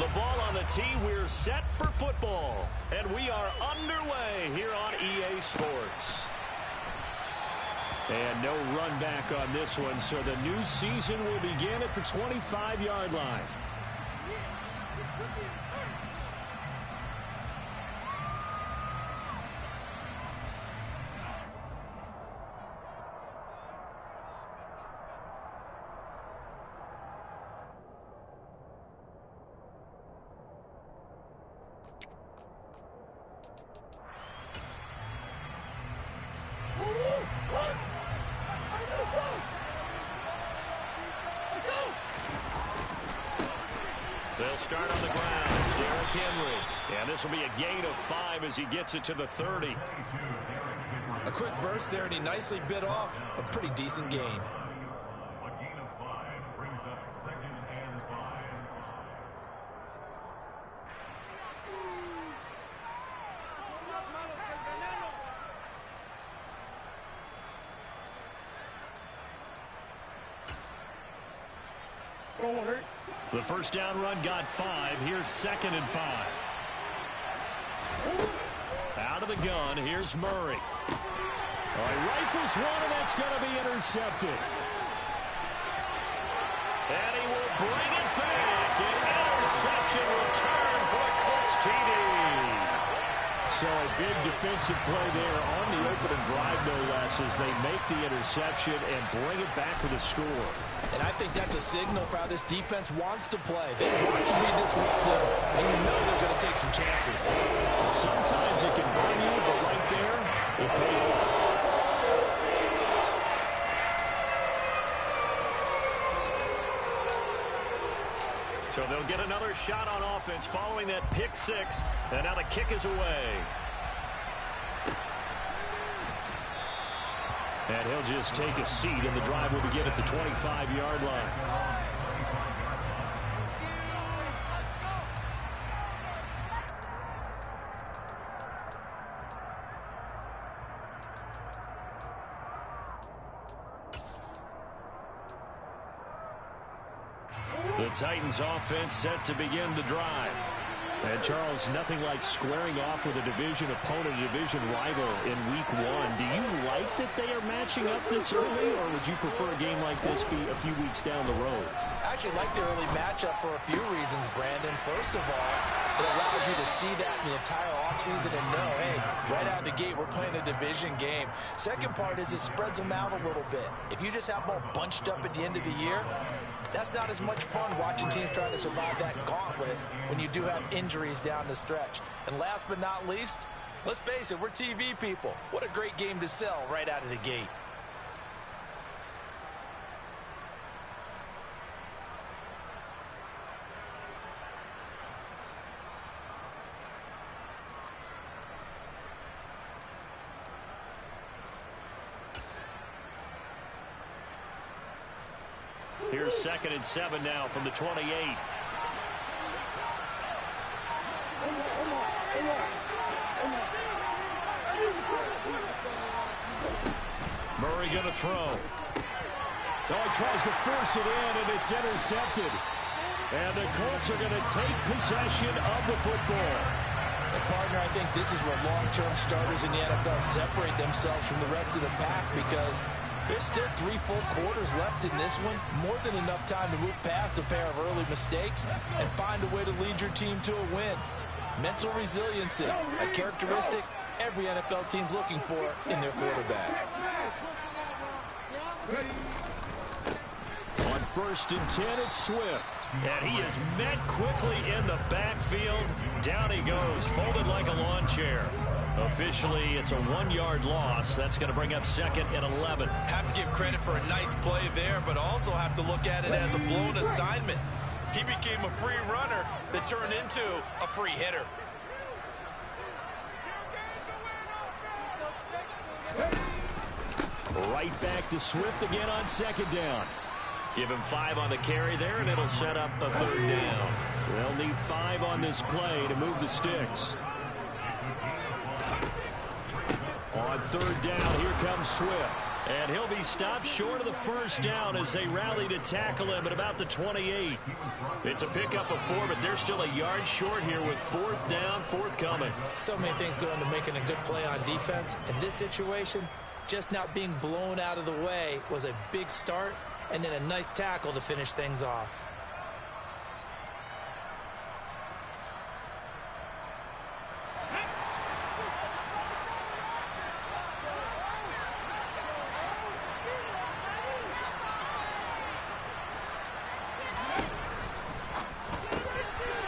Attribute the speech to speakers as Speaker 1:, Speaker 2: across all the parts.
Speaker 1: The ball on the tee. We're set for football. And we are underway here on EA Sports. And no run back on this one, so the new season will begin at the 25-yard line. They'll start on the ground. It's Derrick Henry. And this will be a gain of 5 as he gets it to the 30.
Speaker 2: A quick burst there, and he nicely bit off a pretty decent gain.
Speaker 3: A gain of 5 brings up 2nd and 5.
Speaker 1: The first down run got 5. Here's 2nd and 5. Out of the gun, here's Murray. He rifles one, and that's going to be intercepted. And he will bring it back. An interception return for a Colts TD. So a big defensive play there on the opening drive, no less, as they make the interception and bring it back for the score.
Speaker 2: And I think that's a signal for how this defense wants to play. They want to be disruptive, and you know they're going to take some chances.
Speaker 1: Sometimes it can burn you, but right there, it paid off. So they'll get another shot on offense following that pick 6, and now the kick is away. And he'll just take a seat, and the drive will begin at the 25-yard line. The Titans offense set to begin the drive. And, Charles, nothing like squaring off with a division opponent, a division rival in Week 1. Do you like that they are matching up this early, or would you prefer a game like this be a few weeks down the road?
Speaker 2: I actually like the early matchup for a few reasons, Brandon. First of all, it allows you to see that in the entire offseason and know, hey, right out of the gate, we're playing a division game. Second part is it spreads them out a little bit. If you just have them all bunched up at the end of the year, that's not as much fun watching teams try to survive that gauntlet when you do have injuries down the stretch. And last but not least, let's face it, we're TV people. What a great game to sell right out of the gate.
Speaker 1: Here's 2nd and 7 now from the 28. Murray going to throw. He tries to force it in, and it's intercepted. And the Colts are going to take possession of the football.
Speaker 2: And partner, I think this is where long-term starters in the NFL separate themselves from the rest of the pack, because there's still 3 full quarters left in this one. More than enough time to move past a pair of early mistakes and find a way to lead your team to a win. Mental resiliency, a characteristic every NFL team's looking for in their quarterback.
Speaker 1: On 1st and 10, it's Swift. And he is met quickly in the backfield. Down he goes, folded like a lawn chair. Officially, it's a 1-yard loss. That's going to bring up 2nd and 11.
Speaker 2: Have to give credit for a nice play there, but also have to look at it as a blown assignment. He became a free runner that turned into a free hitter.
Speaker 1: Right back to Swift again on 2nd down. Give him 5 on the carry there, and it'll set up a 3rd down. They'll need 5 on this play to move the sticks. On third down. Here comes Swift. And he'll be stopped short of the first down as they rally to tackle him at about the 28. It's a pickup of 4, but they're still a yard short here with fourth down forthcoming.
Speaker 2: So many things go into making a good play on defense. In this situation, just not being blown out of the way was a big start, and then a nice tackle to finish things off.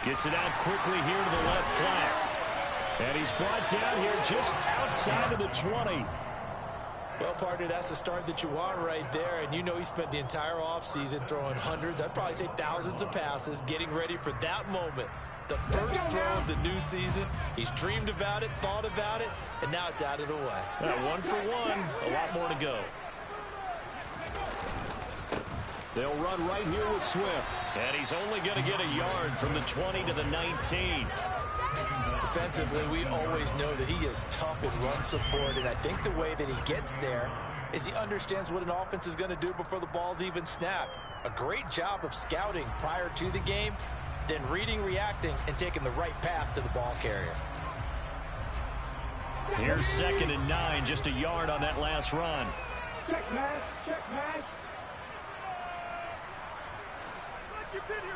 Speaker 1: Gets it out quickly here to the left flat. And he's brought down here just outside of the 20.
Speaker 2: Well, partner, that's the start that you want right there. And you know he spent the entire offseason throwing hundreds, I'd probably say thousands of passes, getting ready for that moment. The first throw of the new season. He's dreamed about it, thought about it, and now it's out of the way.
Speaker 1: 1 for 1. A lot more to go. They'll run right here with Swift. And he's only going to get a yard from the 20 to the 19.
Speaker 2: Defensively, we always know that he is tough in run support, and I think the way that he gets there is he understands what an offense is going to do before the ball's even snapped. A great job of scouting prior to the game, then reading, reacting, and taking the right path to the ball carrier.
Speaker 1: Here's 2nd and 9, just a yard on that last run.
Speaker 4: Check match, check match. You've been here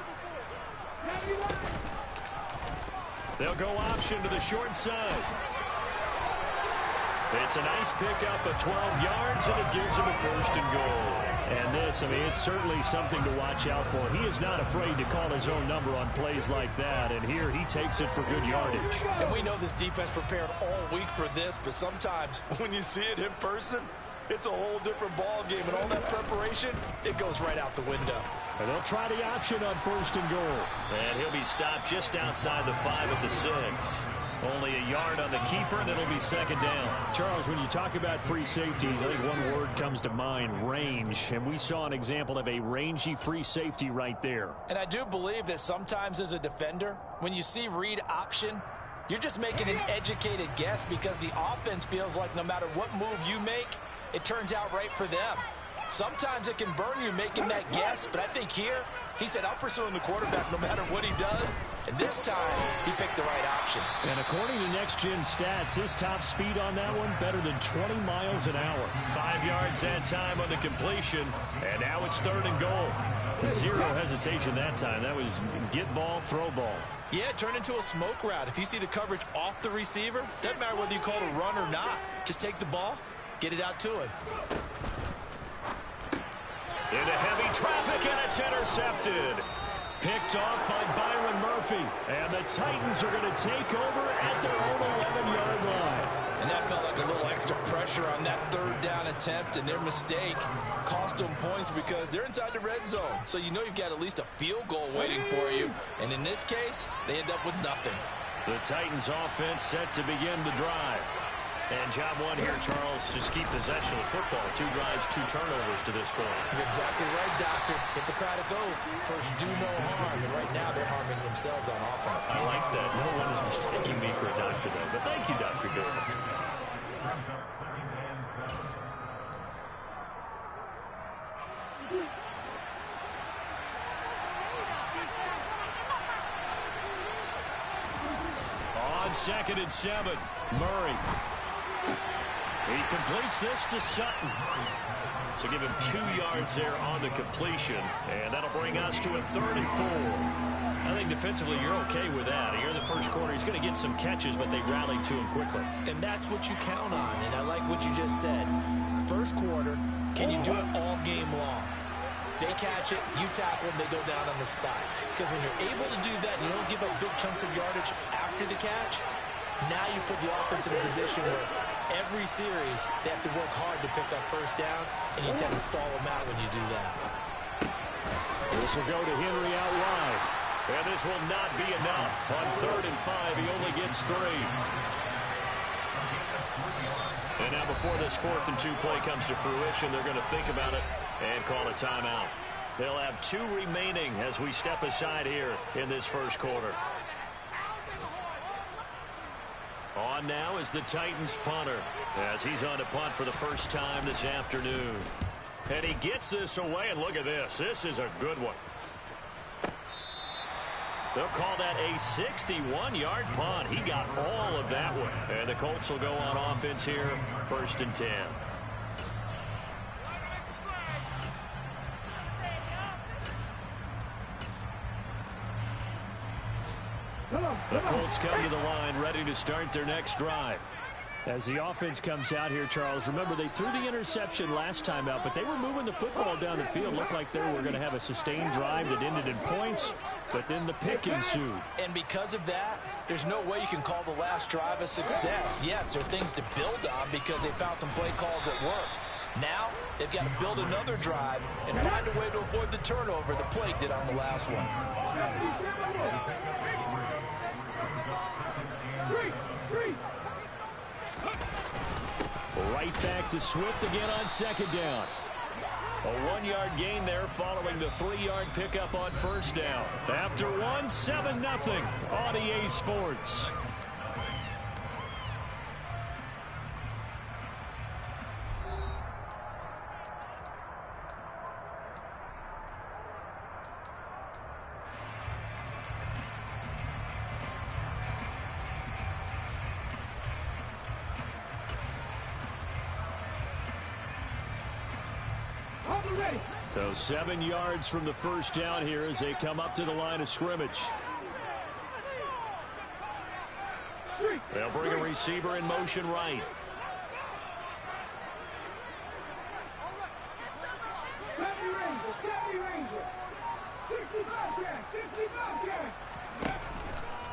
Speaker 4: before.
Speaker 1: They'll go option to the short side. It's a nice pickup of 12 yards, and it gives him a 1st and goal. And this, I mean, it's certainly something to watch out for. He is not afraid to call his own number on plays like that, and here he takes it for good yardage.
Speaker 2: And we know this defense prepared all week for this, but sometimes when you see it in person, it's a whole different ball game, and all that preparation, it goes right out the window.
Speaker 1: And they'll try the option on 1st and goal. And he'll be stopped just outside the 5 of the 6. Only a yard on the keeper, and it'll be 2nd down. Charles, when you talk about free safeties, I think one word comes to mind, range. And we saw an example of a rangy free safety right there.
Speaker 2: And I do believe that sometimes as a defender, when you see read option, you're just making an educated guess because the offense feels like no matter what move you make, it turns out right for them. Sometimes it can burn you making that guess, but I think here, he said, I'm pursuing the quarterback no matter what he does. And this time, he picked the right option.
Speaker 1: And according to Next Gen Stats, his top speed on that one, better than 20 miles an hour. 5 yards that time on the completion. And now it's 3rd and goal. Zero hesitation that time. That was get ball, throw ball.
Speaker 2: Yeah, it turned into a smoke route. If you see the coverage off the receiver, doesn't matter whether you call it a run or not. Just take the ball, get it out to him.
Speaker 1: Into heavy traffic, and it's intercepted. Picked off by Byron Murphy. And the Titans are going to take over at their own 11-yard line.
Speaker 2: And that felt like a little extra pressure on that 3rd down attempt, and their mistake cost them points because they're inside the red zone. So you know you've got at least a field goal waiting for you. And in this case, they end up with nothing.
Speaker 1: The Titans offense set to begin the drive. And job one here, Charles, just keep possession of the football. 2 drives, 2 turnovers to this point.
Speaker 2: You're exactly right, Doctor. Hippocratic oath. First, do no harm. And right now, they're harming themselves on offense.
Speaker 1: I like that. No one is mistaking me for a doctor, though. But thank you, Dr. Davis. On 2nd and 7, Murray. He completes this to Sutton. So give him 2 yards there on the completion. And that'll bring us to a 3rd and 4. I think defensively you're okay with that. Here in the first quarter, he's going to get some catches, but they rallied to him quickly.
Speaker 2: And that's what you count on. And I like what you just said. First quarter, can you do it all game long? They catch it, you tackle them, they go down on the spot. Because when you're able to do that and you don't give up big chunks of yardage after the catch, now you put the offense in a position where every series they have to work hard to pick up first downs, and you tend to stall them out when you do that.
Speaker 1: This will go to Henry out wide. And this will not be enough. On 3rd and 5, he only gets 3. And now before this 4th and 2 play comes to fruition, they're going to think about it and call a timeout. They'll have 2 remaining as we step aside here in this first quarter. On on now is the Titans punter, as he's on to punt for the first time this afternoon. And he gets this away, and look at this. This is a good one. They'll call that a 61-yard punt. He got all of that one. And the Colts will go on offense here, 1st and 10. The Colts come to the line, ready to start their next drive. As the offense comes out here, Charles, remember they threw the interception last time out, but they were moving the football down the field. Looked like they were going to have a sustained drive that ended in points, but then the pick ensued.
Speaker 2: And because of that, there's no way you can call the last drive a success. Yes, there are things to build on because they found some play calls that work. Now, they've got to build another drive and find a way to avoid the turnover the play did on the last one.
Speaker 1: Right back to Swift again on 2nd down. A 1-yard gain there following the 3-yard pickup on 1st down. After 1, 7-0 on EA Sports. So 7 yards from the 1st down here as they come up to the line of scrimmage. They'll bring a receiver in motion right.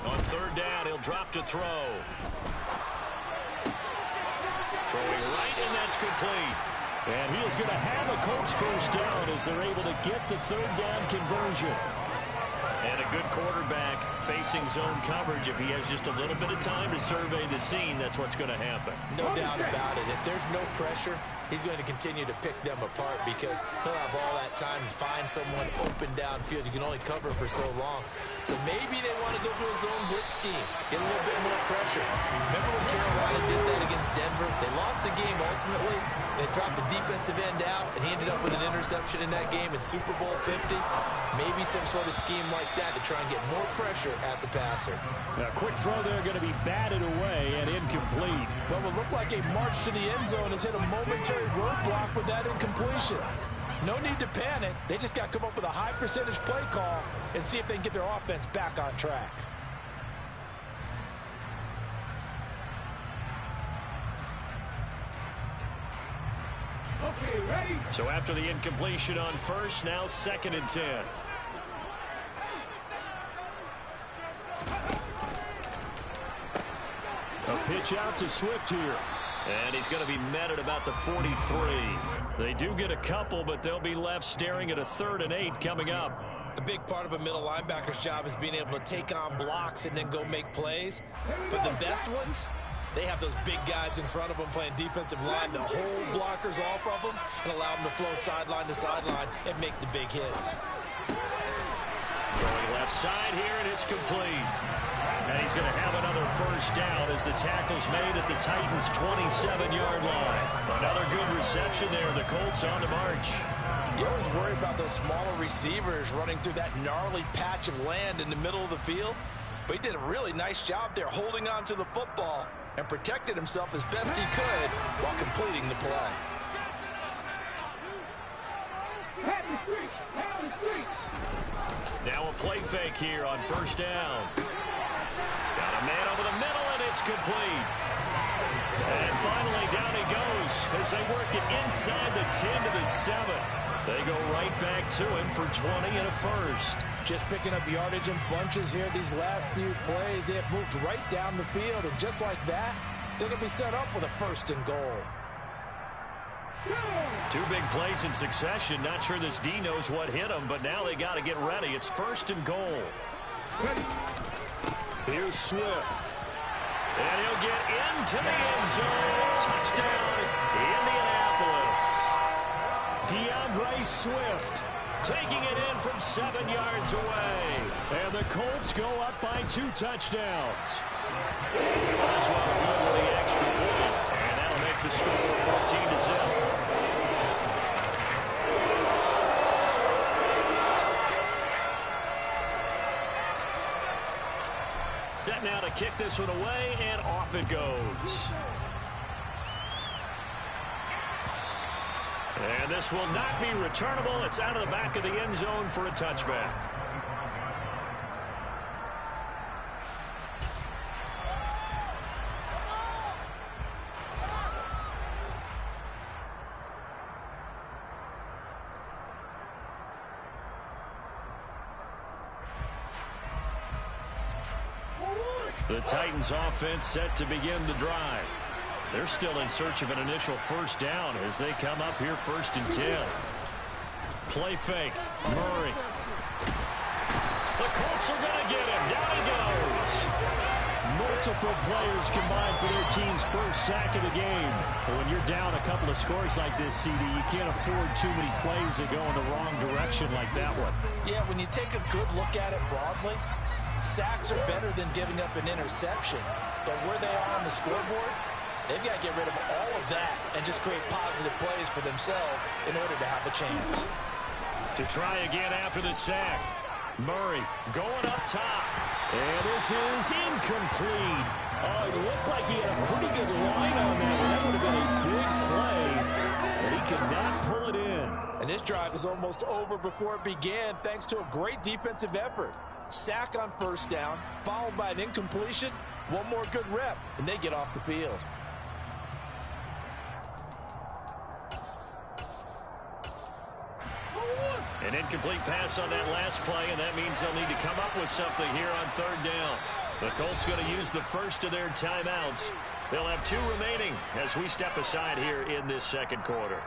Speaker 1: On 3rd down, he'll drop to throw. Throwing right, and that's complete. And he is going to have a Colts 1st down as they're able to get the 3rd down conversion. And a good quarterback facing zone coverage. If he has just a little bit of time to survey the scene, that's what's going to happen.
Speaker 2: No doubt about it. If there's no pressure, he's going to continue to pick them apart because he'll have all that time to find someone open downfield. You can only cover for so long. So maybe they want to go to a zone blitz scheme, get a little bit more pressure. Remember when Carolina did that against Denver? They lost the game ultimately. They dropped the defensive end out, and he ended up with an interception in that game in Super Bowl 50. Maybe some sort of scheme like that to try and get more pressure at the passer.
Speaker 1: A quick throw there going to be batted away and incomplete.
Speaker 2: Well, it looked like a march to the end zone has hit a momentary roadblock with that incompletion. No need to panic. They just got to come up with a high percentage play call and see if they can get their offense back on track.
Speaker 4: Okay, ready?
Speaker 1: So after the incompletion on 1st, now 2nd and 10. A pitch out to Swift here. And he's going to be met at about the 43. They do get a couple, but they'll be left staring at a 3rd and 8 coming up.
Speaker 2: A big part of a middle linebacker's job is being able to take on blocks and then go make plays. But the best ones, they have those big guys in front of them playing defensive line to hold blockers off of them and allow them to flow sideline to sideline and make the big hits.
Speaker 1: Throwing left side here, and it's complete. And he's going to have another 1st down as the tackle's made at the Titans' 27-yard line. Another good reception there. The Colts on the march.
Speaker 2: You always worry about those smaller receivers running through that gnarly patch of land in the middle of the field. But he did a really nice job there holding on to the football and protected himself as best he could while completing the play.
Speaker 1: Now a play fake here on 1st down. Got a man over the middle, and it's complete. And finally, down he goes as they work it inside the 10 to the 7. They go right back to him for 20 and a 1st.
Speaker 2: Just picking up yardage in bunches here these last few plays. They have moved right down the field, and just like that, they're going to be set up with a 1st and goal.
Speaker 1: 2 big plays in succession. Not sure this D knows what hit him, but now they got to get ready. It's 1st and goal. Here's Swift. And he'll get into the end zone. Touchdown, Indianapolis. DeAndre Swift taking it in from 7 yards away. And the Colts go up by 2 touchdowns. Might as well go for the extra point, and that'll make the score 14-0. Set now to kick this one away, and off it goes. And this will not be returnable. It's out of the back of the end zone for a touchback. The Titans offense set to begin the drive. They're still in search of an initial first down as they come up here 1st and 10. Play fake. Murray. The Colts are going to get him. Down he goes. Multiple players combined for their team's first sack of the game. But when you're down a couple of scores like this, CD, you can't afford too many plays that go in the wrong direction like that one.
Speaker 2: Yeah, when you take a good look at it broadly, sacks are better than giving up an interception. But where they are on the scoreboard, they've got to get rid of all of that and just create positive plays for themselves in order to have a chance.
Speaker 1: To try again after the sack. Murray going up top. And this is incomplete. Oh, it looked like he had a pretty good line on that one. That would have been a big play, but he could not pull it in.
Speaker 2: And this drive is almost over before it began thanks to a great defensive effort. Sack on first down, followed by an incompletion. One more good rep, and they get off the field.
Speaker 1: An incomplete pass on that last play, and that means they'll need to come up with something here on 3rd down. The Colts going to use the first of their timeouts. They'll have 2 remaining as we step aside here in this 2nd quarter.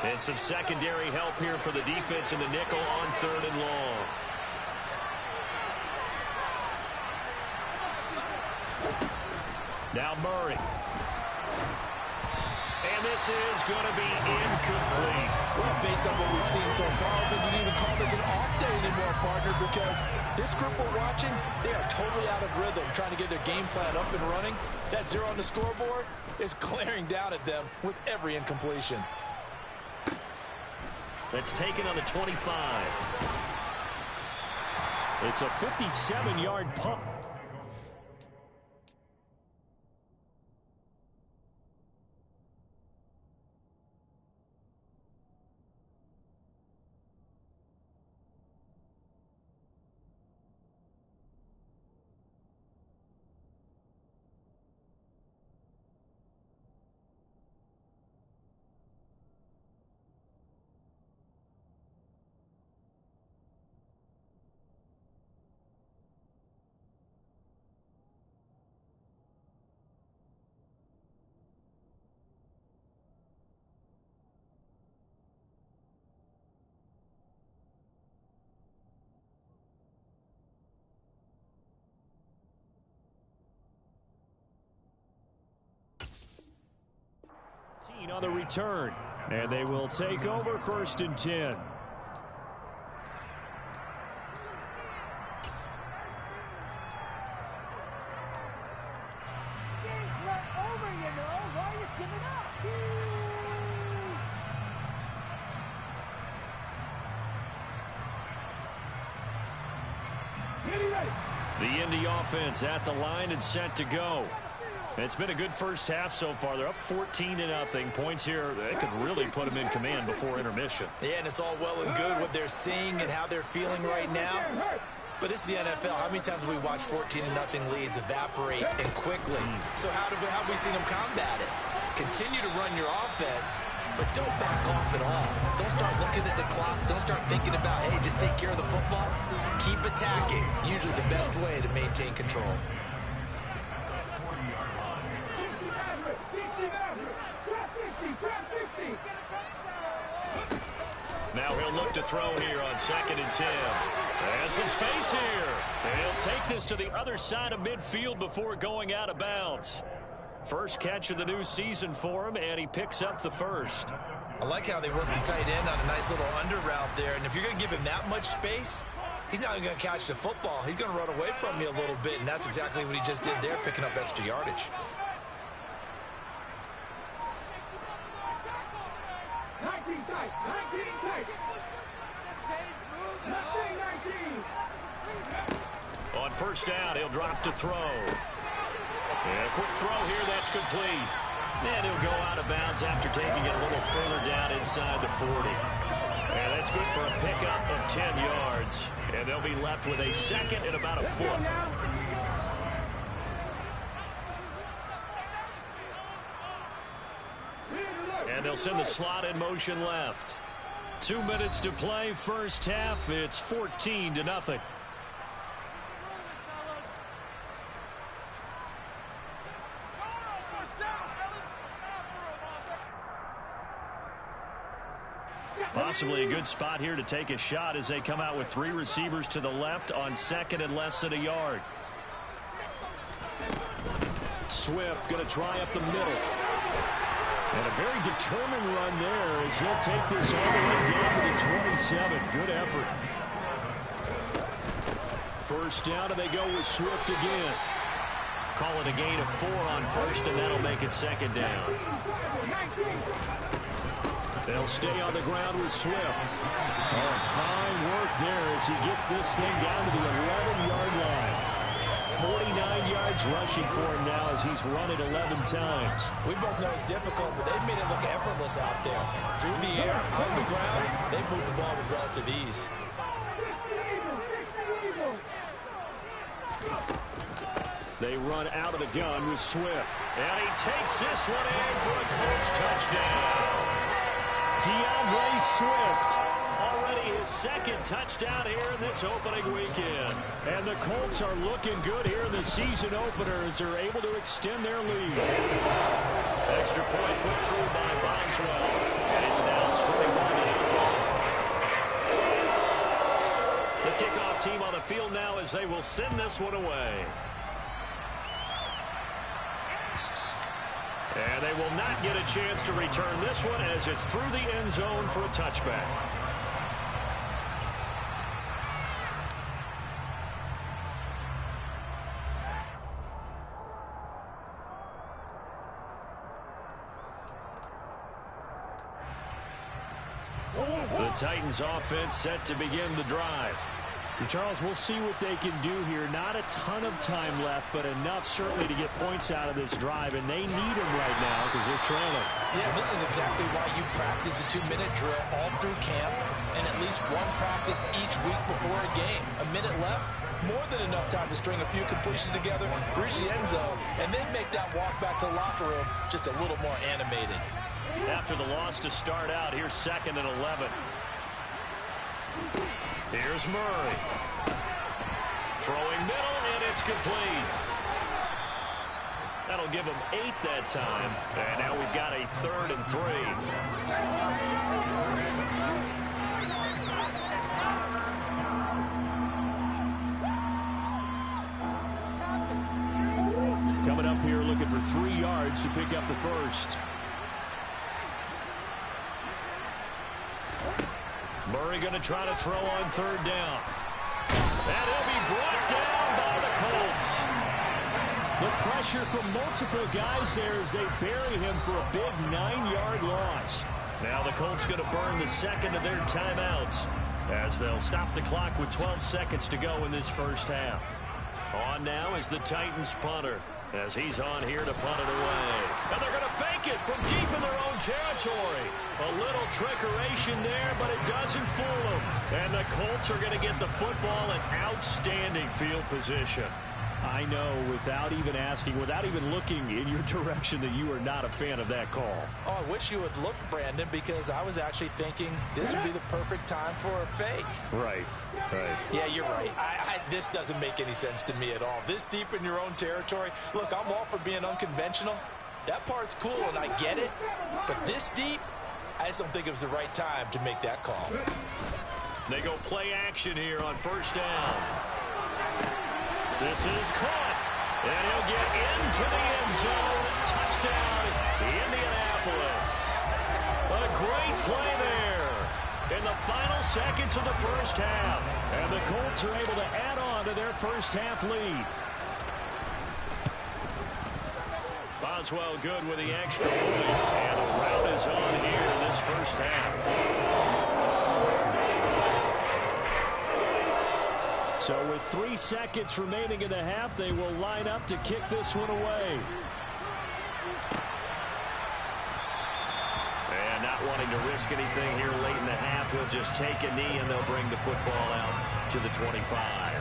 Speaker 1: And some secondary help here for the defense in the nickel on 3rd and long. Now Murray. And this is going to be incomplete.
Speaker 2: Well, based on what we've seen so far, I think you can even call this an off day anymore, partner, because this group we're watching, they are totally out of rhythm, trying to get their game plan up and running. That 0 on the scoreboard is glaring down at them with every incompletion.
Speaker 1: That's taken on the 25. It's a 57-yard punt. On the return, and they will take over 1st and 10.
Speaker 4: Game's not over, you know. Why are you giving up?
Speaker 1: The Indy offense at the line and set to go. It's been a good first half so far. They're up 14-0. Points here, they could really put them in command before intermission.
Speaker 2: Yeah, and it's all well and good what they're seeing and how they're feeling right now. But this is the NFL. How many times have we watched 14-0 leads evaporate and quickly? So how have we seen them combat it? Continue to run your offense, but don't back off at all. Don't start looking at the clock. Don't start thinking about, hey, just take care of the football. Keep attacking. Usually the best way to maintain control.
Speaker 1: Now he'll look to throw here on 2nd and 10. There's some space here. He'll take this to the other side of midfield before going out of bounds. First catch of the new season for him, and he picks up the first.
Speaker 2: I like how they work the tight end on a nice little under route there. And if you're going to give him that much space, he's not even going to catch the football. He's going to run away from you a little bit, and that's exactly what he just did there, picking up extra yardage.
Speaker 4: 19 tight. 19 tight. 19.
Speaker 1: On first down, he'll drop to throw. And a quick throw here, that's complete. And he'll go out of bounds after taking it a little further down inside the 40. And that's good for a pickup of 10 yards. And they'll be left with a second and about a foot. And they'll send the slot in motion left. 2 minutes to play, first half. It's 14-0. Possibly a good spot here to take a shot as they come out with 3 receivers to the left on second and less than a yard. Swift going to try up the middle. And a very determined run there as he'll take this all the way down to the 27. Good effort. First down, and they go with Swift again. Call it a gain of 4 on first, and that'll make it second down. They'll stay on the ground with Swift. Oh, fine work there as he gets this thing down to the 11-yard line. 49 yards rushing for him now as he's run it 11 times.
Speaker 2: We both know it's difficult, but they've made it look effortless out there. Through the air, on the ground, they move the ball with relative ease.
Speaker 1: They run out of the gun with Swift. And he takes this one in for a Colts touchdown. DeAndre Swift, already his second touchdown here in this opening weekend. And the Colts are looking good here in the season opener as they're able to extend their lead. Extra point put through by Boswell. And it's now 21-0. The kickoff team on the field now as they will send this one away. And they will not get a chance to return this one as it's through the end zone for a touchback. The Titans offense set to begin the drive. Charles, we'll see what they can do here. Not a ton of time left, but enough certainly to get points out of this drive, and they need them right now because they're trailing.
Speaker 2: Yeah, this is exactly why you practice a 2-minute drill all through camp and at least one practice each week before a game. A minute left, more than enough time to string a few completions together, reach the end zone, and then make that walk back to the locker room just a little more animated.
Speaker 1: After the loss to start out, here's 2nd and 11. Here's Murray. Throwing middle, and it's complete. That'll give him 8 that time. And now we've got a 3rd and 3. Coming up here looking for 3 yards to pick up the first. Murray going to try to throw on 3rd down. And he'll be brought down by the Colts. The pressure from multiple guys there as they bury him for a big 9-yard loss. Now the Colts going to burn the second of their timeouts as they'll stop the clock with 12 seconds to go in this first half. On now is the Titans punter as he's on here to punt it away. And they're going to fake it from deep in their own territory. A little trickeration there, but it doesn't fool them. And the Colts are going to get the football in outstanding field position. I know, without even asking, without even looking in your direction, that you are not a fan of that call.
Speaker 2: Oh, I wish you would look, Brandon, because I was actually thinking this would be the perfect time for a fake.
Speaker 1: Right.
Speaker 2: Yeah, you're right. This doesn't make any sense to me at all. This deep in your own territory. Look, I'm all for being unconventional. That part's cool, and I get it. But this deep, I just don't think it was the right time to make that call.
Speaker 1: They go play action here on 1st down. This is caught. And he'll get into the end zone. Touchdown, Indianapolis. A great play there in the final seconds of the first half. And the Colts are able to add on to their first half lead. Boswell good with the extra point. And a rout is on here in this first half. So with 3 seconds remaining in the half, they will line up to kick this one away. And not wanting to risk anything here late in the half, he'll just take a knee and they'll bring the football out to the 25.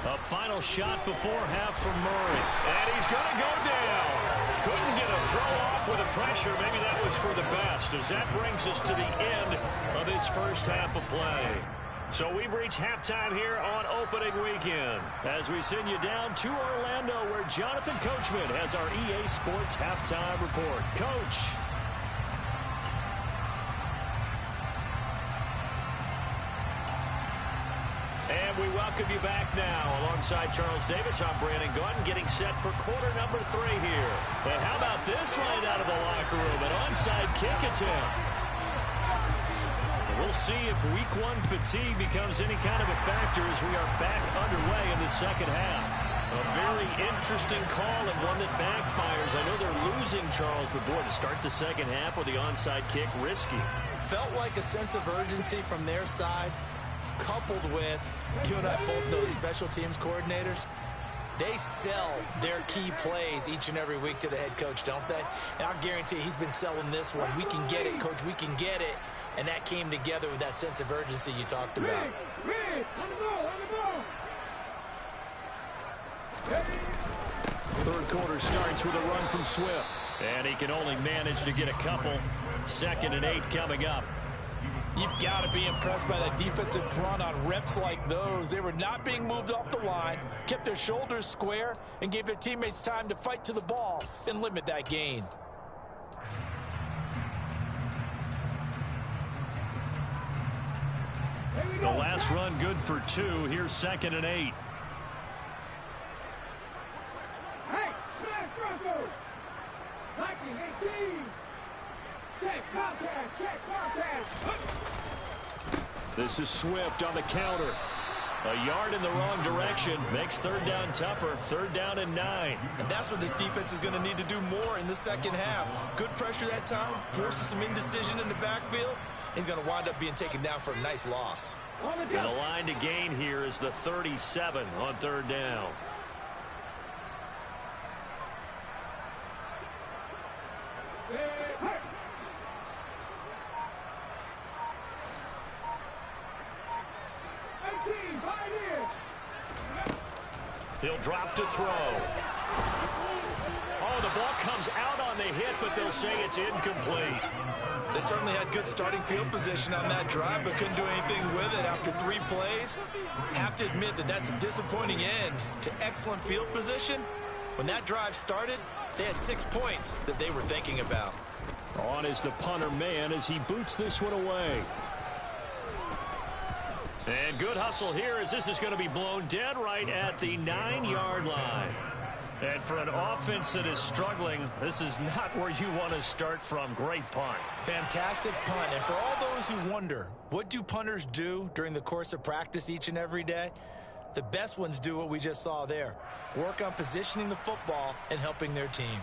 Speaker 1: A final shot before half from Murray. And he's going to go down. Couldn't get a throw off with the pressure. Maybe that was for the best, as that brings us to the end of this first half of play. So we've reached halftime here on opening weekend, as we send you down to Orlando, where Jonathan Coachman has our EA Sports halftime report. Coach. And we welcome you back now. Alongside Charles Davis, I'm Brandon Gaudin, getting set for quarter number 3 here. And how about this right out of the locker room? An onside kick attempt. We'll see if week 1 fatigue becomes any kind of a factor as we are back underway in the second half. A very interesting call and one that backfires. I know they're losing, Charles, but boy, to start the second half with the onside kick, risky.
Speaker 2: Felt like a sense of urgency from their side, coupled with, you and I both know the special teams coordinators, they sell their key plays each and every week to the head coach, don't they? And I'll guarantee he's been selling this one. We can get it, coach, we can get it. And that came together with that sense of urgency you talked about.
Speaker 4: Red, on the ball, on the ball.
Speaker 1: Third quarter starts with a run from Swift. And he can only manage to get a couple. 2nd and 8 coming up.
Speaker 2: You've got to be impressed by that defensive front on reps like those. They were not being moved off the line, kept their shoulders square, and gave their teammates time to fight to the ball and limit that gain.
Speaker 1: The last run good for 2. Here's 2nd and 8.
Speaker 4: Hey, smash Bronco. 1918. Check contact, check contact.
Speaker 1: This is Swift on the counter. A yard in the wrong direction makes 3rd down tougher. 3rd down and 9.
Speaker 2: And that's what this defense is going to need to do more in the second half. Good pressure that time, forces some indecision in the backfield. He's going to wind up being taken down for a nice loss.
Speaker 1: And the line to gain here is the 37 on 3rd down. He'll drop to throw. Oh, the ball comes out on the hit, but they'll say it's incomplete.
Speaker 2: They certainly had good starting field position on that drive, but couldn't do anything with it after 3 plays. Have to admit that that's a disappointing end to excellent field position. When that drive started, they had 6 points that they were thinking about.
Speaker 1: On is the punter man as he boots this one away. And good hustle here as this is going to be blown dead right at the 9-yard line. And for an offense that is struggling, this is not where you want to start from. Great punt.
Speaker 2: Fantastic punt. And for all those who wonder, what do punters do during the course of practice each and every day? The best ones do what we just saw there. Work on positioning the football and helping their team.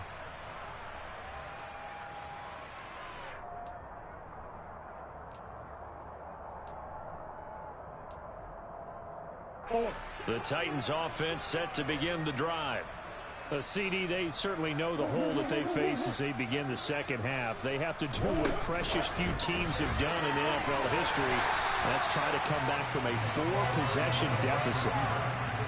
Speaker 1: The Titans offense set to begin the drive. CD, they certainly know the hole that they face as they begin the second half. They have to do what precious few teams have done in NFL history. That's try to come back from a 4-possession deficit.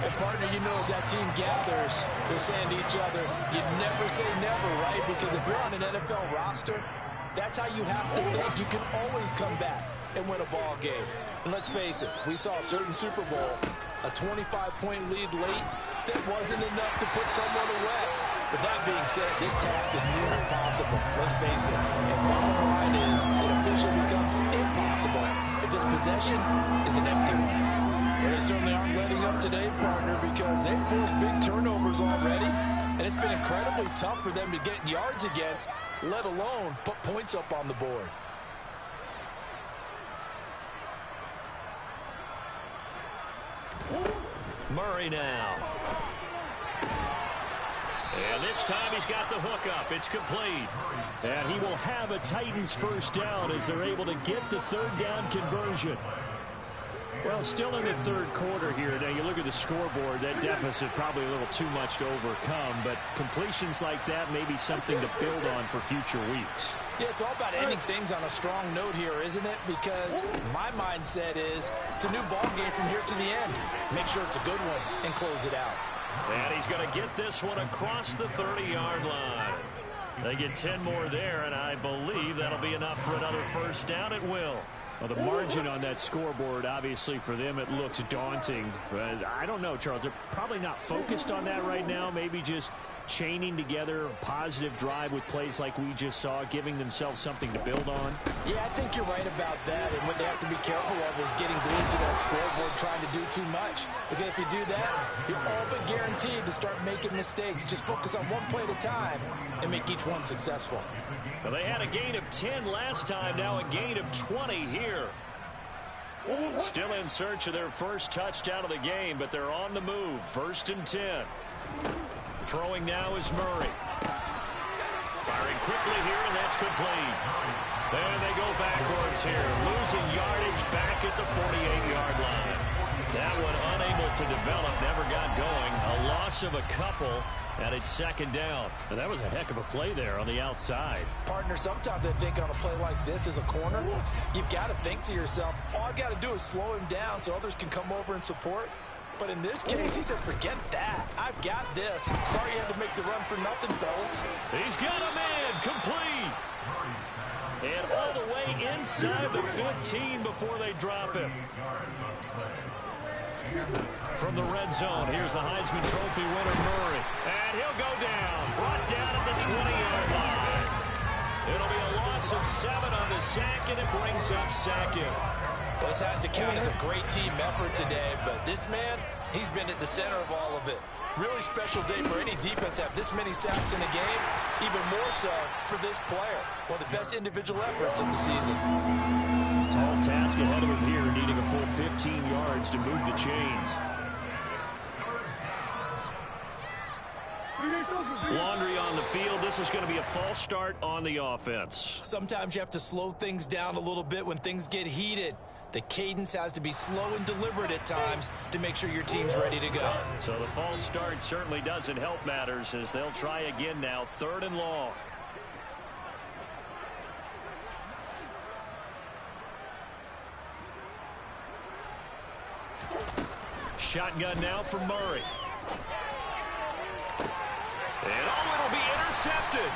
Speaker 2: And partner, you know, as that team gathers, they're saying to each other, you never say never, right? Because if you're on an NFL roster, That's how you have to think. You can always come back and win a ball game. And let's face it, we saw a certain Super Bowl, a 25-point lead late, that wasn't enough to put someone away. But that being said, this task is near impossible. Let's face it. And bottom line is, it officially becomes impossible if this possession is an empty one. Well, they certainly aren't letting up today, partner, because they've forced big turnovers already. And it's been incredibly tough for them to get yards against, let alone put points up on the board.
Speaker 1: Murray now. And this time he's got the hook up. It's complete. And he will have a Titans first down as they're able to get the third down conversion. Well, still in the third quarter here. Now, you look at the scoreboard, that deficit probably a little too much to overcome, but completions like that may be something to build on for future weeks.
Speaker 2: Yeah, it's all about ending things on a strong note here, isn't it? Because my mindset is it's a new ball game from here to the end. Make sure it's a good one and close it out.
Speaker 1: And he's going to get this one across the 30-yard line. They get 10 more there, and I believe that'll be enough for another first down. It will. Well, the margin on that scoreboard, obviously, for them, it looks daunting. But I don't know, Charles. They're probably not focused on that right now. Maybe just chaining together a positive drive with plays like we just saw, giving themselves something to build on.
Speaker 2: Yeah, I think you're right about that. And what they have to be careful of is getting glued to that scoreboard trying to do too much. Because if you do that, you're all but guaranteed to start making mistakes. Just focus on one play at a time and make each one successful.
Speaker 1: Well, they had a gain of 10 last time, now a gain of 20 here. Still in search of their first touchdown of the game, but they're on the move. 1st and 10. Throwing now is Murray. Firing quickly here, and that's complete. There they go backwards here. Losing yardage back at the 48-yard line. That one unable to develop, never got going. A loss of a couple. And it's 2nd down. And that was a heck of a play there on the outside.
Speaker 2: Partner, sometimes I think on a play like this as a corner, you've got to think to yourself, all I've got to do is slow him down so others can come over and support. But in this case, he said, forget that. I've got this. Sorry you had to make the run for nothing, fellas.
Speaker 1: He's got a man complete. And all the way inside the 15 before they drop him. From the red zone, here's the Heisman Trophy winner, Murray. And he'll go down. Brought down at the 20-yard line. It'll be a loss of 7 on the sack, and it brings up 2nd.
Speaker 2: This has to count as a great team effort today, but this man, he's been at the center of all of it. Really special day for any defense to have this many sacks in a game, even more so for this player. One of the best individual efforts of the season.
Speaker 1: Tall task ahead of him here, needing a full 15 yards to move the chains. Laundry on the field. This is going to be a false start on the offense.
Speaker 2: Sometimes you have to slow things down a little bit when things get heated. The cadence has to be slow and deliberate at times to make sure your team's ready to go.
Speaker 1: So the false start certainly doesn't help matters as they'll try again now. 3rd and long. Shotgun now for Murray. And it'll be intercepted.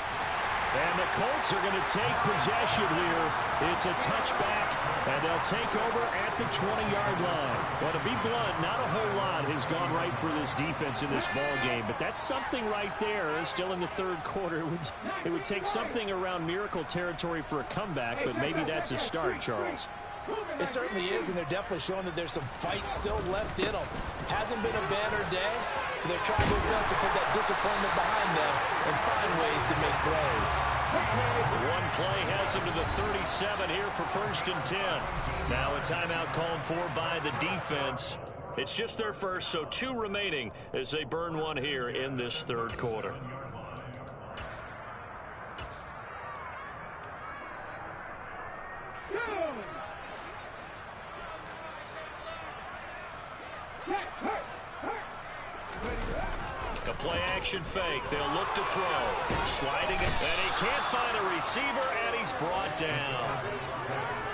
Speaker 1: And the Colts are going to take possession here. It's a touchback, and they'll take over at the 20-yard line. Well, to be blunt, not a whole lot has gone right for this defense in this ball game, but that's something right there. Still in the 3rd quarter. It would take something around miracle territory for a comeback, but maybe that's a start, Charles.
Speaker 2: It certainly is, and they're definitely showing that there's some fight still left in them. Hasn't been a banner day. They're trying their best to put that disappointment behind them and find ways to make plays.
Speaker 1: One play has them to the 37 here for 1st and 10. Now a timeout called for by the defense. It's just their first, so 2 remaining as they burn one here in this 3rd quarter. A play-action fake. They'll look to throw. Sliding it, and he can't find a receiver, and he's brought down.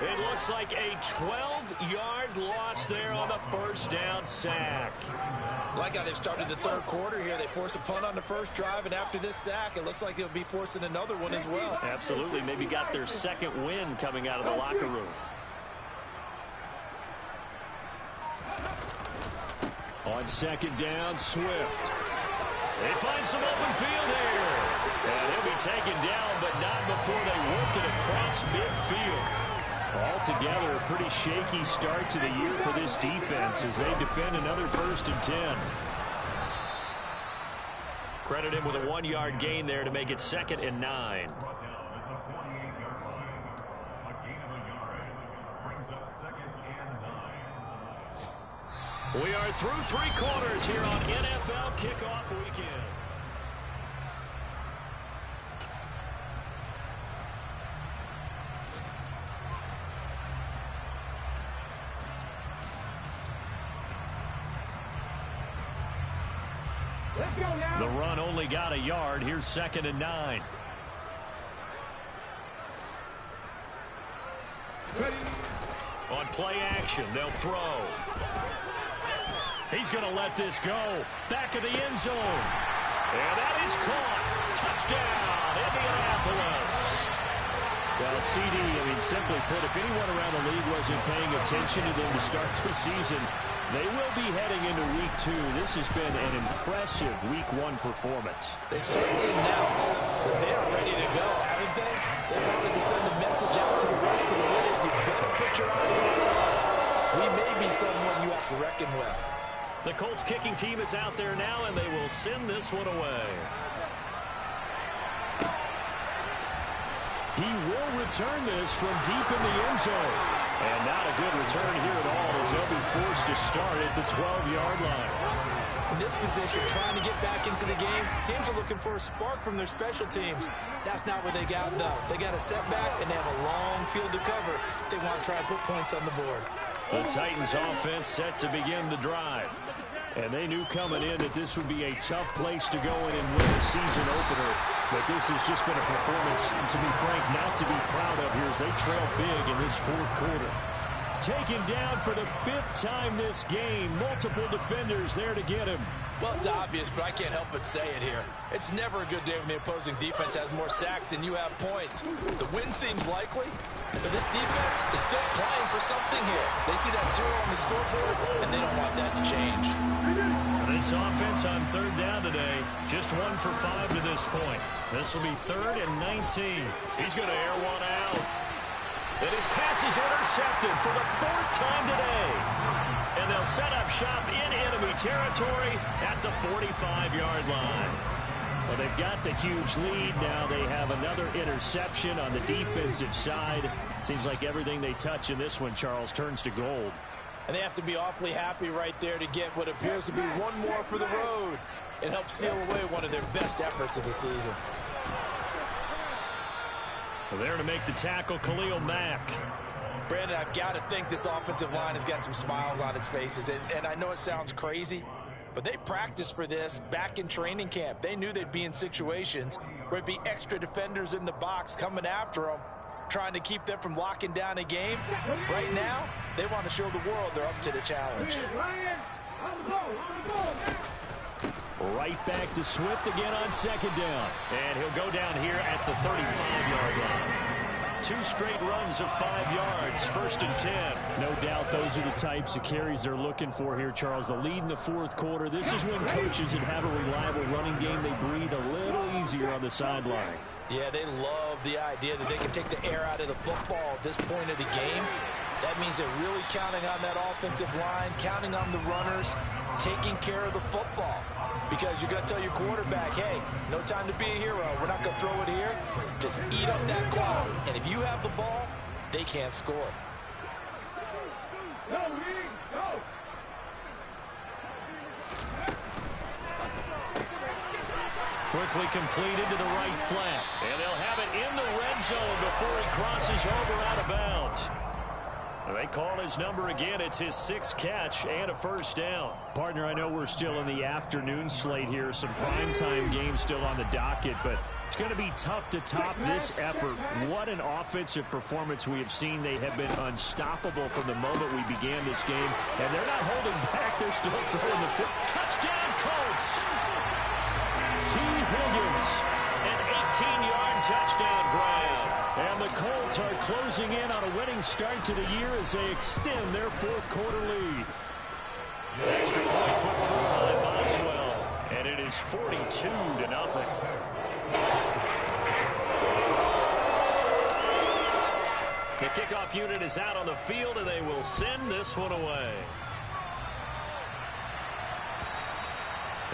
Speaker 1: It looks like a 12 5-yard loss there on the first down sack.
Speaker 2: Like how they've started the third quarter here. They force a punt on the first drive, and after this sack, it looks like they'll be forcing another one as well.
Speaker 1: Absolutely. Maybe got their second win coming out of the locker room. On second down, Swift. They find some open field here. And he'll be taken down, but not before they work it across midfield. Altogether, a pretty shaky start to the year for this defense as they defend another 1st and 10. Credit him with a 1-yard gain there to make it 2nd and 9. We are through 3 quarters here on NFL Kickoff Weekend.
Speaker 4: Let's go now.
Speaker 1: The run only got a yard. Here's 2nd and 9.
Speaker 4: Ready.
Speaker 1: On play action, they'll throw. He's going to let this go. Back of the end zone. And that is caught. Touchdown, Indianapolis. Well, CD, simply put, if anyone around the league wasn't paying attention to them to start the season, they will be heading into Week 2. This has been an impressive Week 1 performance.
Speaker 2: They've certainly announced that they're ready to go, haven't they? They wanted to send a message out to the rest of the league. You better put your eyes on us. We may be someone you have to reckon with.
Speaker 1: The Colts kicking team is out there now, and they will send this one away. He will return this from deep in the end zone. And not a good return here at all as they'll be forced to start at the 12-yard line.
Speaker 2: In this position, trying to get back into the game, teams are looking for a spark from their special teams. That's not what they got, though. They got a setback, and they have a long field to cover if they want to try and put points on the board.
Speaker 1: The Titans offense set to begin the drive. And they knew coming in that this would be a tough place to go in and win a season opener. But this has just been a performance, to be frank, not to be proud of here as they trail big in this 4th quarter. Taken down for the 5th time this game. Multiple defenders there to get him.
Speaker 2: Well, it's obvious, but I can't help but say it here. It's never a good day when the opposing defense has more sacks than you have points. The win seems likely, but this defense is still playing for something here. They see that 0 on the scoreboard, and they don't want that to change.
Speaker 1: This offense on 3rd down today, just 1 for 5 to this point. This will be 3rd and 19. He's going to air one out. And his pass is intercepted for the 4th time today. And they'll set up shop in enemy territory at the 45-yard line. Well, they've got the huge lead. Now they have another interception on the defensive side. Seems like everything they touch in this one, Charles, turns to gold.
Speaker 2: And they have to be awfully happy right there to get what appears to be one more for the road. It helps seal away one of their best efforts of the season.
Speaker 1: Well, there to make the tackle, Khalil Mack.
Speaker 2: Brandon, I've got to think this offensive line has got some smiles on its faces. And I know it sounds crazy, but they practiced for this back in training camp. They knew they'd be in situations where it'd be extra defenders in the box coming after them, trying to keep them from locking down a game. Right now, they want to show the world they're up to the challenge.
Speaker 1: Right back to Swift again on 2nd down. And he'll go down here at the 35-yard line. 2 straight runs of 5 yards, 1st and 10. No doubt those are the types of carries they're looking for here, Charles. The lead in the 4th quarter. This is when coaches that have a reliable running game, they breathe a little easier on the sideline.
Speaker 2: Yeah, they love the idea that they can take the air out of the football at this point of the game. That means they're really counting on that offensive line, counting on the runners, taking care of the football. Because you're going to tell your quarterback, hey, no time to be a hero. We're not going to throw it here. Just eat up that clock. And if you have the ball, they can't score.
Speaker 4: Go, Lee, go.
Speaker 1: Quickly completed to the right flat. And they'll have it in the red zone before he crosses over out of bounds. They call his number again. It's his 6th catch and a first down. Partner, I know we're still in the afternoon slate here. Some primetime games still on the docket, but it's going to be tough to top this effort. What an offensive performance we have seen. They have been unstoppable from the moment we began this game, and they're not holding back. They're still throwing the foot. Touchdown, Colts! T. Higgins, an 18-yard touchdown grab. And the Colts are closing in on a winning start to the year as they extend their 4th quarter lead. Extra point put through by Boswell, and it is 42-0. The kickoff unit is out on the field, and they will send this one away.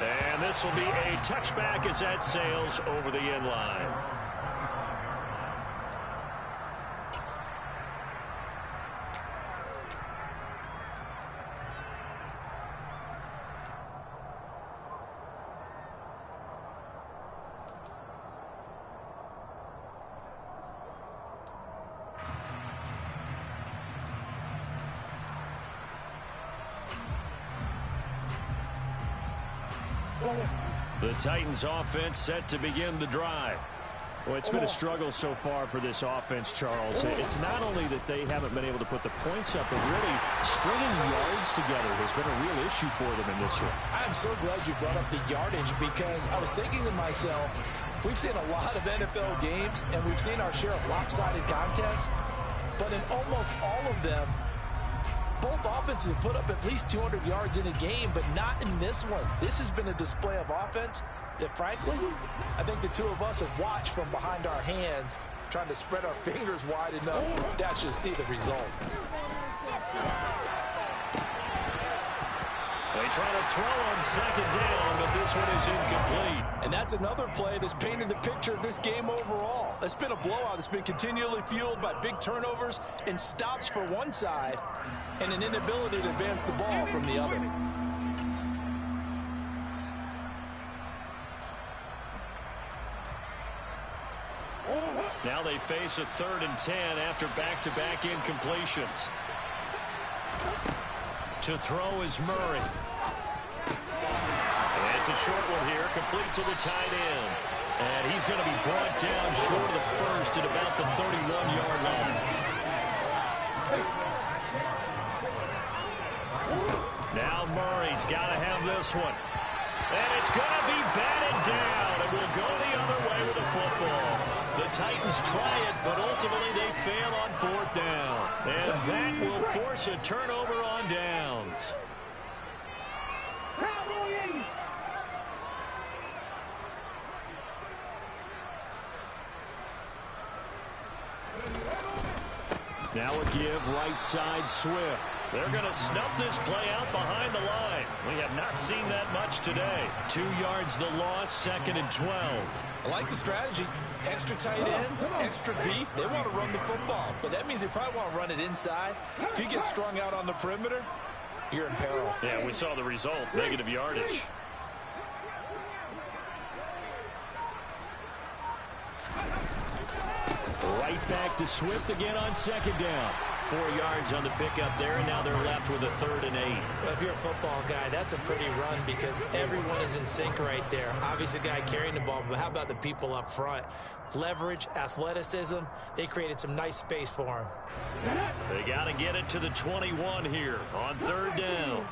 Speaker 1: And this will be a touchback as that sails over the end line. The Titans offense set to begin the drive. Well, it's been a struggle so far for this offense, Charles. It's not only that they haven't been able to put the points up, but really stringing yards together has been a real issue for them in this one.
Speaker 2: I'm so glad you brought up the yardage because I was thinking to myself, we've seen a lot of NFL games and we've seen our share of lopsided contests, but in almost all of them, both offenses have put up at least 200 yards in a game, but not in this one. This has been a display of offense that, frankly, I think the two of us have watched from behind our hands, trying to spread our fingers wide enough to actually see the result.
Speaker 1: They try to throw on 2nd down, but this one is incomplete.
Speaker 5: And that's another play that's painted the picture of this game overall. It's been a blowout. It's been continually fueled by big turnovers and stops for one side and an inability to advance the ball from the other.
Speaker 1: Now they face a 3rd and 10 after back-to-back incompletions. To throw is Murray. It's a short one here, complete to the tight end. And he's going to be brought down short of the first at about the 31-yard line. Now Murray's got to have this one. And it's going to be batted down. And will go the other way with the football. The Titans try it, but ultimately they fail on 4th down. And that will force a turnover on downs. Now a give right side Swift. They're going to snuff this play out behind the line. We have not seen that much today. 2 yards the loss, 2nd and 12.
Speaker 2: I like the strategy. Extra tight ends, extra beef. They want to run the football, but that means they probably want to run it inside. If you get strung out on the perimeter, you're in peril.
Speaker 1: Yeah, we saw the result, negative yardage. Right back to Swift again on 2nd down. 4 yards on the pickup there, and now they're left with a 3rd and 8.
Speaker 2: Well, if you're a football guy, that's a pretty run because everyone is in sync right there. Obviously, the guy carrying the ball, but how about the people up front? Leverage, athleticism, they created some nice space for him.
Speaker 1: They got to get it to the 21 here on 3rd down.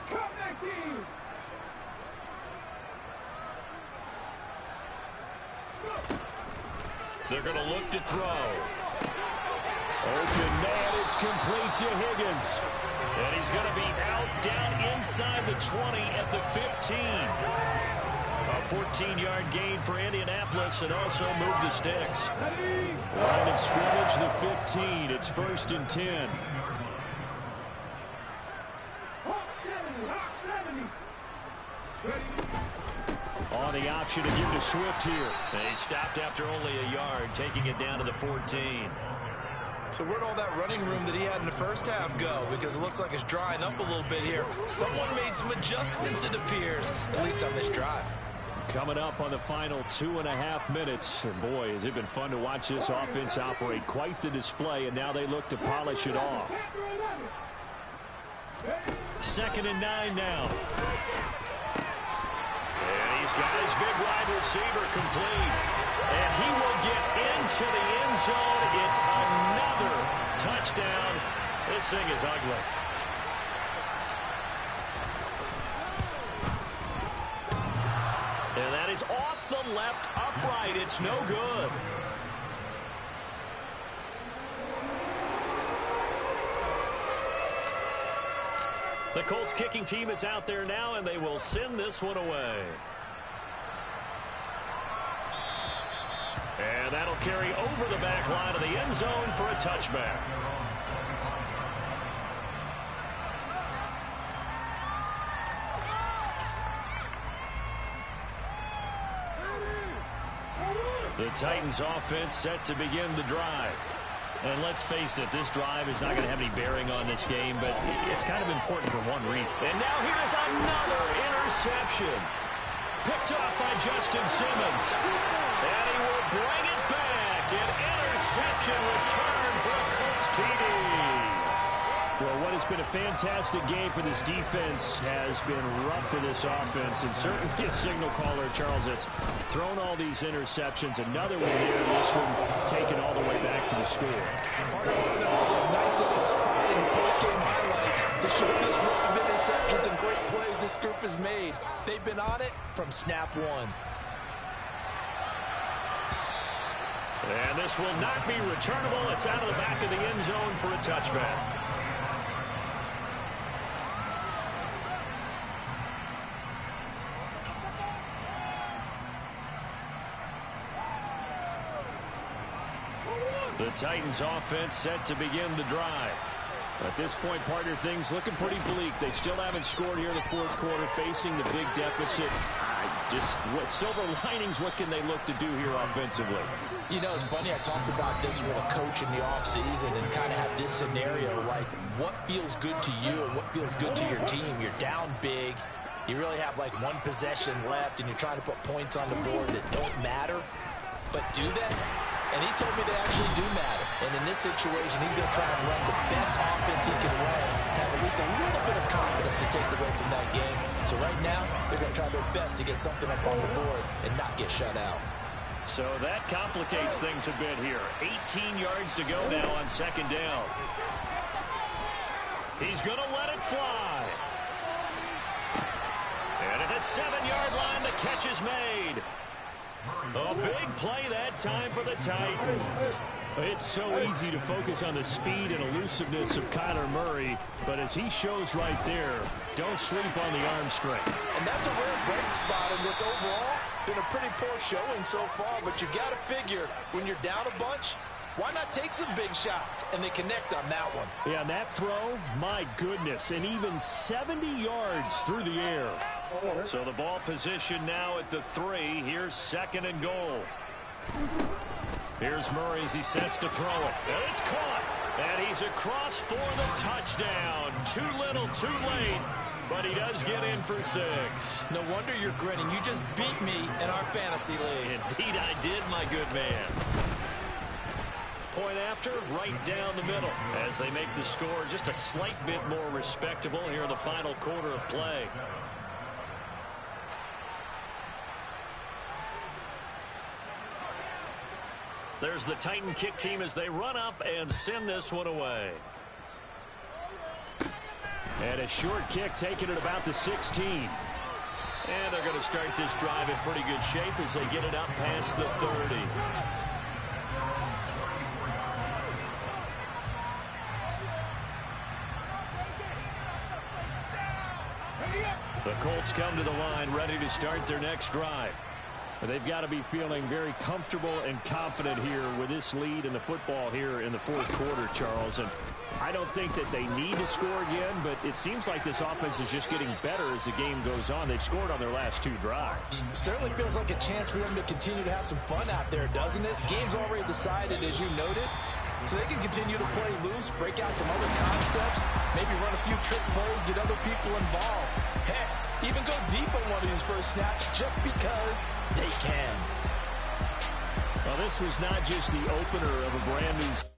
Speaker 1: They're going to look to throw. Open man, it's complete to Higgins. And he's going to be out down inside the 20 at the 15. A 14-yard gain for Indianapolis and also move the sticks. Line of scrimmage, the 15. It's 1st and 10. On the option to give to Swift here. And he stopped after only a yard, taking it down to the 14.
Speaker 2: So where'd all that running room that he had in the first half go? Because it looks like it's drying up a little bit here. Someone made some adjustments, it appears, at least on this drive.
Speaker 1: Coming up on the final 2.5 minutes. And boy, has it been fun to watch this offense operate. Quite the display, and now they look to polish it off. 2nd and 9 now. And he's got his big wide receiver complete. And he will get into the end zone. It's another touchdown. This thing is ugly. And that is off the left upright. It's no good. The Colts kicking team is out there now, and they will send this one away. And that'll carry over the back line of the end zone for a touchback. The Titans offense set to begin the drive. And let's face it, this drive is not going to have any bearing on this game, but it's kind of important for one reason. And now here's another interception. Picked off by Justin Simmons. And he will bring it back. An interception return for a Colts TD. Well, what has been a fantastic game for this defense has been rough for this offense. And certainly a signal caller, Charles, that's thrown all these interceptions. Another one there, this one taken all the way back for the score.
Speaker 2: Nice little spot in the post-game highlights to show this run of interceptions and great plays this group has made. They've been on it from snap one.
Speaker 1: And this will not be returnable. It's out of the back of the end zone for a touchback. The Titans offense set to begin the drive. At this point, partner, things looking pretty bleak. They still haven't scored here in the fourth quarter, facing the big deficit. What silver linings, what can they look to do here offensively?
Speaker 2: You know, it's funny, I talked about this with a coach in the offseason and kind of had this scenario, like what feels good to you and what feels good to your team. You're down big. You really have like one possession left, and you're trying to put points on the board that don't matter. But do they? And he told me they actually do matter. And in this situation, he's going to try and run the best offense he can run, have at least a little bit of confidence to take away from that game. So right now, they're going to try their best to get something up on the board and not get shut out.
Speaker 1: So that complicates things a bit here. 18 yards to go now on 2nd down. He's going to let it fly. And at the 7-yard line, the catch is made. A big play that time for the Titans. It's so easy to focus on the speed and elusiveness of Kyler Murray, but as he shows right there, don't sleep on the arm strength.
Speaker 2: And that's a rare bright spot in what's overall been a pretty poor showing so far, but you've got to figure when you're down a bunch, why not take some big shots? And they connect on that one.
Speaker 1: Yeah, and that throw, my goodness, and even 70 yards through the air. So the ball position now at the 3. Here's 2nd and goal. Here's Murray as he sets to throw it. And it's caught. And he's across for the touchdown. Too little, too late. But he does get in for 6.
Speaker 2: No wonder you're grinning. You just beat me in our fantasy league.
Speaker 1: Indeed I did, my good man. Point after, right down the middle. As they make the score just a slight bit more respectable here in the final quarter of play. There's the Titan kick team as they run up and send this one away. And a short kick taken at about the 16. And they're going to start this drive in pretty good shape as they get it up past the 30. The Colts come to the line ready to start their next drive. They've got to be feeling very comfortable and confident here with this lead in the football here in the fourth quarter, Charles. And I don't think that they need to score again, but it seems like this offense is just getting better as the game goes on. They've scored on their last 2 drives.
Speaker 2: Certainly feels like a chance for them to continue to have some fun out there, doesn't it? Game's already decided, as you noted, so they can continue to play loose, break out some other concepts. maybe run a few trick plays, get other people involved. Heck, even go deep on one of these first snaps just because they can.
Speaker 1: Well, this was not just the opener of a brand new